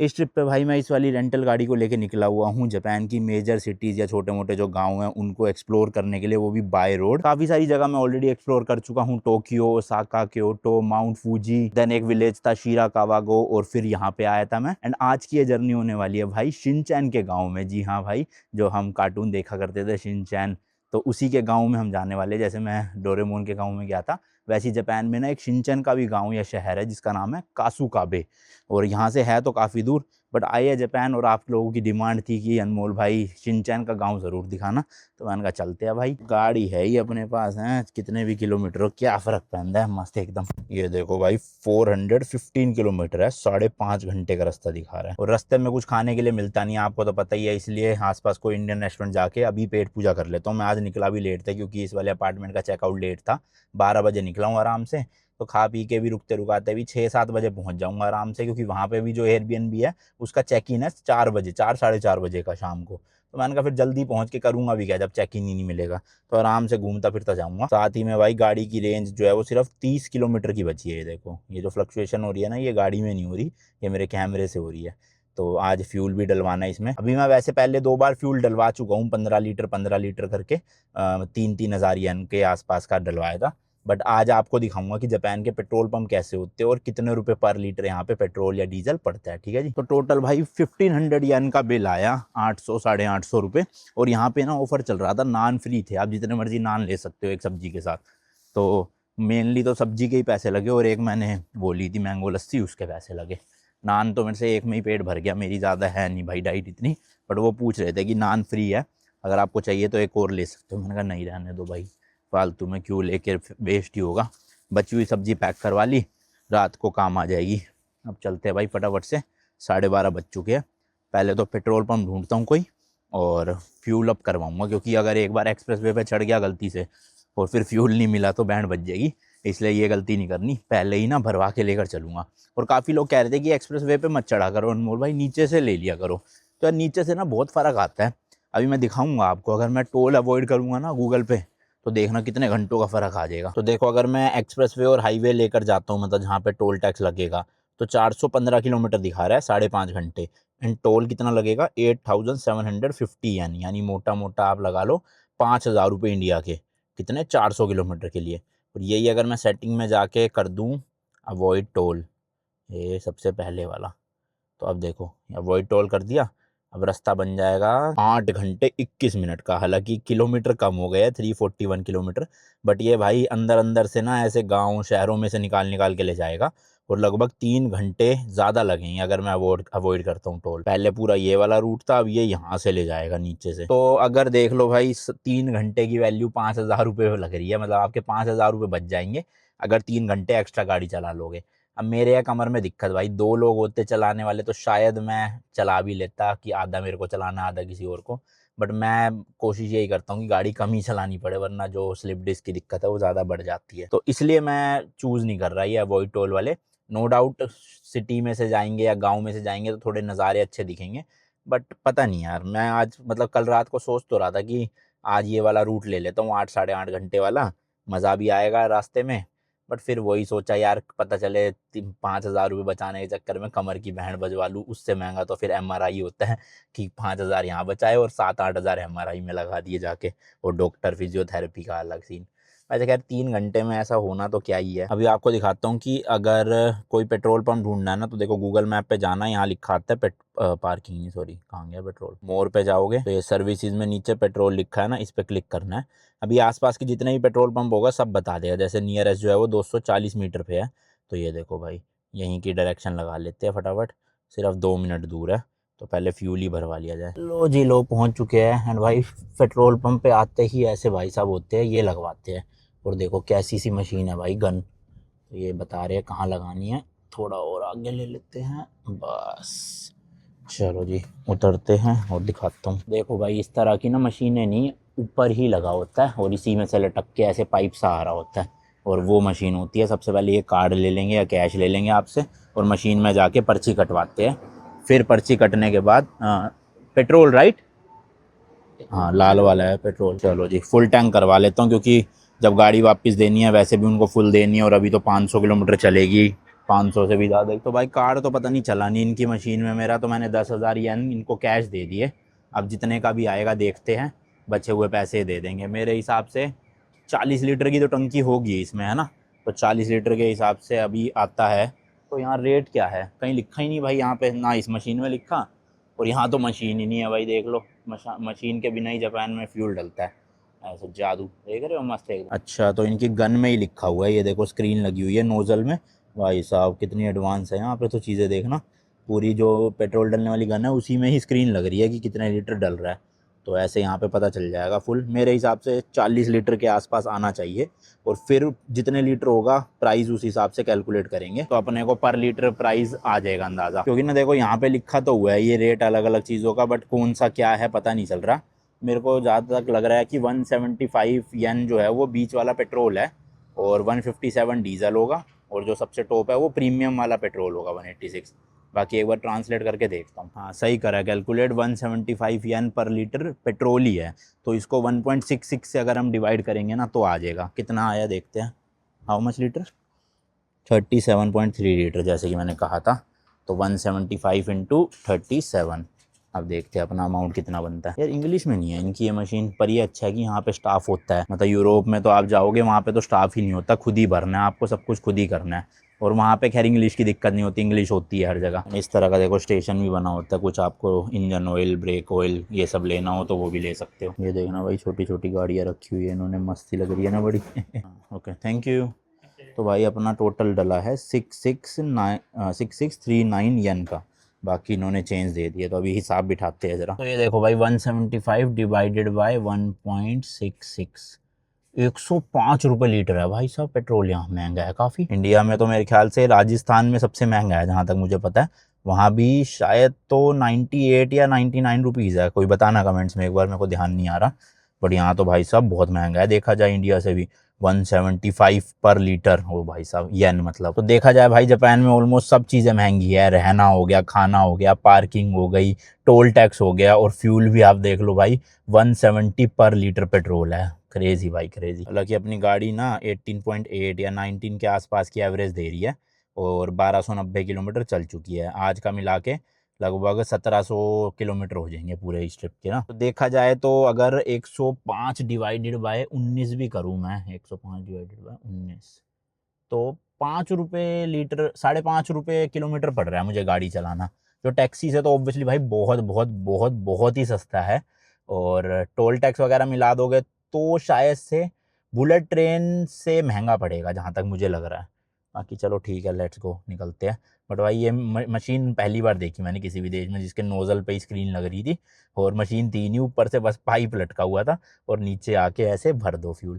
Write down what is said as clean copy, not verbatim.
इस ट्रिप पे भाई मैं इस वाली रेंटल गाड़ी को लेके निकला हुआ हूँ जापान की मेजर सिटीज़ या छोटे मोटे जो गांव हैं उनको एक्सप्लोर करने के लिए, वो भी बाय रोड। काफ़ी सारी जगह मैं ऑलरेडी एक्सप्लोर कर चुका हूँ, Tokyo, Osaka, Kyoto, Mount Fuji, then एक विलेज था शिराकावागो, और फिर यहाँ पे आया था मैं। एंड आज की ये जर्नी होने वाली है भाई शिनचैन के गाँव में। जी हाँ भाई, जो हम कार्टून देखा करते थे शिनचैन, तो उसी के गाँव में हम जाने वाले। जैसे मैं डोरेमोन के गाँव में गया था, वैसे ही जापान में ना एक शिनचैन का भी गाँव या शहर है जिसका नाम है कासुकाबे, और यहाँ से है तो काफ़ी दूर, बट आई है जापान और आप लोगों की डिमांड थी कि अनमोल भाई शिनचैन का गांव ज़रूर दिखाना, तो मैंने कहा चलते हैं भाई। गाड़ी है ही अपने पास, है कितने भी किलोमीटर हो क्या फ़र्क पड़ता है, मस्त एकदम। ये देखो भाई 415 किलोमीटर है, 5.5 घंटे का रास्ता दिखा रहा है, और रास्ते में कुछ खाने के लिए मिलता नहीं है, आपको तो पता ही है, इसलिए आसपास कोई इंडियन रेस्टोरेंट जाके अभी पेट पूजा कर लेता हूँ। मैं आज निकला भी लेट था क्योंकि इस वाले अपार्टमेंट का चेकआउट लेट था, 12 बजे निकला हूँ आराम से, तो खा पी के भी रुकते रुकाते भी 6-7 बजे पहुंच जाऊंगा आराम से, क्योंकि वहाँ पे भी जो एयरबीएनबी है उसका चेक इन है 4 बजे, 4-4:30 बजे का शाम को। तो मैंने कहा फिर जल्दी पहुंच के करूंगा भी क्या जब चेक इन ही नहीं मिलेगा, तो आराम से घूमता फिरता जाऊंगा। साथ ही में भाई गाड़ी की रेंज जो है वो सिर्फ 30 किलोमीटर की बची है। ये देखो, ये जो फ्लक्चुएशन हो रही है ना, ये गाड़ी में नहीं हो रही, ये मेरे कैमरे से हो रही है। तो आज फ्यूल भी डलवाना है इसमें। अभी मैं वैसे पहले 2 बार फ्यूल डलवा चुका हूँ, 15 लीटर करके, 3,000 के आसपास का डलवाया था। बट आज आपको दिखाऊंगा कि जापान के पेट्रोल पंप कैसे होते हैं और कितने रुपए पर लीटर यहाँ पे पेट्रोल या डीजल पड़ता है। ठीक है जी, तो टोटल भाई 1500 येन का बिल आया, 800-850 रुपये। और यहाँ पे ना ऑफर चल रहा था, नान फ्री थे, आप जितने मर्जी नान ले सकते हो एक सब्जी के साथ। तो मेनली तो सब्जी के ही पैसे लगे, और एक मैंने वो ली थी मैंगो लस्सी, उसके पैसे लगे। नान तो मेरे से एक में ही पेट भर गया, मेरी ज़्यादा है नहीं भाई डाइट इतनी, बट वो पूछ रहे थे कि नान फ्री है, अगर आपको चाहिए तो एक और ले सकते हो। मैंने कहा नहीं, रहने दो भाई, फालतू में क्यों लेके, वेस्ट ही होगा। बची हुई सब्जी पैक करवा ली, रात को काम आ जाएगी। अब चलते हैं भाई फटाफट से, 12:30 बज चुके हैं। पहले तो पेट्रोल पंप ढूंढता हूँ कोई और फ्यूल अप करवाऊँगा, क्योंकि अगर एक बार एक्सप्रेस वे पर चढ़ गया गलती से और फिर फ्यूल नहीं मिला तो बैंड बज जाएगी, इसलिए ये गलती नहीं करनी, पहले ही ना भरवा के लेकर चलूँगा। और काफ़ी लोग कह रहे थे कि एक्सप्रेस वे पर मत चढ़ा करो अनमोल भाई, नीचे से ले लिया करो। तो यार नीचे से ना बहुत फ़र्क आता है, अभी मैं दिखाऊंगा आपको। अगर मैं टोल अवॉइड करूँगा ना गूगल पे, तो देखना कितने घंटों का फ़र्क आ जाएगा। तो देखो, अगर मैं एक्सप्रेस वे और हाईवे लेकर जाता हूँ, मतलब जहाँ पे टोल टैक्स लगेगा, तो 415 किलोमीटर दिखा रहा है, 5.5 घंटे। एंड टोल कितना लगेगा, 8750 यानी मोटा मोटा आप लगा लो 5,000 रुपये इंडिया के, कितने 400 किलोमीटर के लिए। और यही अगर मैं सेटिंग में जाके कर दूँ अवॉइड टोल, ये सबसे पहले वाला, तो अब देखो अवॉइड टोल कर दिया, अब रास्ता बन जाएगा 8 घंटे 21 मिनट का। हालांकि किलोमीटर कम हो गया है, 341 किलोमीटर, बट ये भाई अंदर अंदर से ना ऐसे गांव शहरों में से निकाल निकाल के ले जाएगा, और लगभग 3 घंटे ज़्यादा लगेंगे अगर मैं अवॉइड करता हूँ टोल। पहले पूरा ये वाला रूट था, अब ये यहाँ से ले जाएगा नीचे से। तो अगर देख लो भाई, 3 घंटे की वैल्यू 5,000 रुपये लग रही है, मतलब आपके 5,000 रुपये बच जाएंगे अगर 3 घंटे एक्स्ट्रा गाड़ी चला लोगे। अब मेरे या कमर में दिक्कत भाई, 2 लोग होते चलाने वाले तो शायद मैं चला भी लेता, कि आधा मेरे को चलाना आधा किसी और को, बट मैं कोशिश यही करता हूँ कि गाड़ी कम ही चलानी पड़े, वरना जो स्लिप डिस्क की दिक्कत है वो ज़्यादा बढ़ जाती है। तो इसलिए मैं चूज़ नहीं कर रहा ये अवॉइड टोल वाले। नो डाउट सिटी में से जाएंगे या गाँव में से जाएंगे तो थोड़े नज़ारे अच्छे दिखेंगे, बट पता नहीं यार, मैं आज मतलब कल रात को सोच तो रहा था कि आज ये वाला रूट ले लेता हूँ, 8-8.5 घंटे वाला, मज़ा भी आएगा रास्ते में। बट फिर वही सोचा यार, पता चले 5,000 रुपये बचाने के चक्कर में कमर की बैंड बजवा लूँ, उससे महंगा तो फिर MRI होता है, कि 5,000 यहाँ बचाए और 7-8 हज़ार MRI में लगा दिए जाके, और डॉक्टर फिजियोथेरेपी का अलग सीन। वैसे खैर 3 घंटे में ऐसा होना तो क्या ही है। अभी आपको दिखाता हूँ कि अगर कोई पेट्रोल पंप ढूंढना है ना, तो देखो गूगल मैप पे जाना है, यहाँ लिखा आता है पार्किंग नहीं, सॉरी कहाँ गया पेट्रोल, मोर पे जाओगे तो ये सर्विसेज में नीचे पेट्रोल लिखा है ना, इस पर क्लिक करना है। अभी आसपास के जितने भी पेट्रोल पंप होगा सब बता देगा, जैसे नियरेस्ट जो है वो 240 मीटर पे है। तो ये देखो भाई, यहीं की डायरेक्शन लगा लेते हैं फटाफट, सिर्फ 2 मिनट दूर है, तो पहले फ्यूल ही भरवा लिया जाए। लो जी, लो पहुंच चुके हैं। एंड भाई पेट्रोल पंप पे आते ही ऐसे भाई साहब होते हैं, ये लगवाते हैं। और देखो कैसी सी मशीन है भाई, गन, तो ये बता रहे हैं कहाँ लगानी है। थोड़ा और आगे ले लेते हैं, बस चलो जी उतरते हैं और दिखाता हूँ। देखो भाई, इस तरह की ना मशीनें नहीं, ऊपर ही लगा होता है और इसी में से लटक के ऐसे पाइप सा आ रहा होता है, और वो मशीन होती है। सबसे पहले ये कार्ड ले लेंगे या कैश ले लेंगे आपसे, और मशीन में जाके पर्ची कटवाते हैं। फिर पर्ची कटने के बाद पेट्रोल, राइट, हाँ लाल वाला है पेट्रोल। चलो जी फुल टैंक करवा लेता हूँ, क्योंकि जब गाड़ी वापस देनी है वैसे भी उनको फुल देनी है, और अभी तो 500 किलोमीटर चलेगी, 500 से भी ज़्यादा। तो भाई कार्ड तो पता नहीं चला नहीं इनकी मशीन में मेरा, तो मैंने 10,000 येन इनको कैश दे दिए। अब जितने का भी आएगा देखते हैं, बचे हुए पैसे दे देंगे। मेरे हिसाब से 40 लीटर की तो टंकी होगी इसमें, है ना। तो 40 लीटर के हिसाब से अभी आता है। तो यहाँ रेट क्या है कहीं लिखा ही नहीं भाई, यहाँ पे ना इस मशीन में लिखा, और यहाँ तो मशीन ही नहीं है भाई। देख लो, मशीन के बिना ही जापान में फ्यूल डलता है। ऐसा जादू, देख रहे हो मस्त एकदम। अच्छा, तो इनकी गन में ही लिखा हुआ है, ये देखो स्क्रीन लगी हुई है नोजल में। भाई साहब कितनी एडवांस है यहाँ पे तो चीज़ें देखना। पूरी जो पेट्रोल डलने वाली गन है उसी में ही स्क्रीन लग रही है कि कितने लीटर डल रहा है। तो ऐसे यहाँ पे पता चल जाएगा फुल। मेरे हिसाब से 40 लीटर के आसपास आना चाहिए, और फिर जितने लीटर होगा प्राइस उस हिसाब से कैलकुलेट करेंगे, तो अपने को पर लीटर प्राइस आ जाएगा अंदाज़ा। क्योंकि ना देखो यहाँ पे लिखा तो हुआ है ये रेट अलग अलग चीज़ों का, बट कौन सा क्या है पता नहीं चल रहा। मेरे को जहाँ तक लग रहा है कि 175 येन जो है वो बीच वाला पेट्रोल है, और 157 डीजल होगा, और जो सबसे टॉप है वो प्रीमियम वाला पेट्रोल होगा 186। बाकी एक बार ट्रांसलेट करके देखता हूँ। हाँ सही करा कैलकुलेट, 175 येन पर लीटर पेट्रोल ही है। तो इसको 1.66 से अगर हम डिवाइड करेंगे ना तो आ जाएगा। कितना आया देखते हैं, हाउ मच लीटर, 37.3 लीटर जैसे कि मैंने कहा था। तो 175 इंटू 37, अब देखते हैं अपना अमाउंट कितना बनता है। यार इंग्लिश में नहीं है इनकी ये मशीन, पर ये अच्छा है कि यहाँ पे स्टाफ होता है। मतलब यूरोप में तो आप जाओगे वहाँ पे तो स्टाफ ही नहीं होता, खुद ही भरना है आपको, सब कुछ खुद ही करना है। और वहाँ पे खैर इंग्लिश की दिक्कत नहीं होती, इंग्लिश होती है हर जगह। इस तरह का देखो स्टेशन भी बना होता है, कुछ आपको इंजन ऑयल, ब्रेक ऑयल ये सब लेना हो तो वो भी ले सकते हो। ये देखना भाई छोटी छोटी गाड़ियाँ रखी हुई है इन्होंने, मस्ती लग रही है ना बड़ी। Okay thank you. तो भाई अपना टोटल डला है 6639 येन का। बाकी इन्होंने चेंज दे दिए, तो अभी हिसाब बिठाते हैं ज़रा। तो ये देखो भाई 175 डिवाइडेड बाय 1.66, 105 रुपये लीटर है भाई साहब पेट्रोल। यहाँ महंगा है काफ़ी। इंडिया में तो मेरे ख्याल से राजस्थान में सबसे महंगा है जहाँ तक मुझे पता है। वहाँ भी शायद तो 98 या 99 रुपीज़ है। कोई बताना कमेंट्स में एक बार, मेरे को ध्यान नहीं आ रहा। बट यहाँ तो भाई साहब बहुत महंगा है देखा जाए इंडिया से भी। 175 पर लीटर हो भाई साहब, येन मतलब। तो देखा जाए भाई जापान में ऑलमोस्ट सब चीज़ें महंगी है। रहना हो गया, खाना हो गया, पार्किंग हो गई, टोल टैक्स हो गया, और फ्यूल भी आप देख लो भाई 170 पर लीटर पेट्रोल है। क्रेजी भाई क्रेजी। हालांकि अपनी गाड़ी ना 18.8 या 19 के आसपास की एवरेज दे रही है, और 1290 किलोमीटर चल चुकी है। आज का मिला के लगभग 1700 किलोमीटर हो जाएंगे पूरे इस ट्रिप के ना। तो देखा जाए तो अगर 105 डिवाइडेड बाय 19 भी करूँ मैं, 105 डिवाइडेड बाय 19, तो 5 रुपये लीटर, 5.5 रुपये किलोमीटर पड़ रहा है मुझे गाड़ी चलाना। जो टैक्सी से तो ऑब्वियसली भाई बहुत बहुत बहुत बहुत ही सस्ता है। और टोल टैक्स वगैरह मिला दोगे तो शायद से बुलेट ट्रेन से महंगा पड़ेगा जहाँ तक मुझे लग रहा है। बाकी चलो ठीक है, लेट्स गो निकलते हैं। बट भाई ये मशीन पहली बार देखी मैंने किसी भी देश में जिसके नोज़ल पे ही स्क्रीन लग रही थी, और मशीन थी नहीं, ऊपर से बस पाइप लटका हुआ था, और नीचे आके ऐसे भर दो फ्यूल।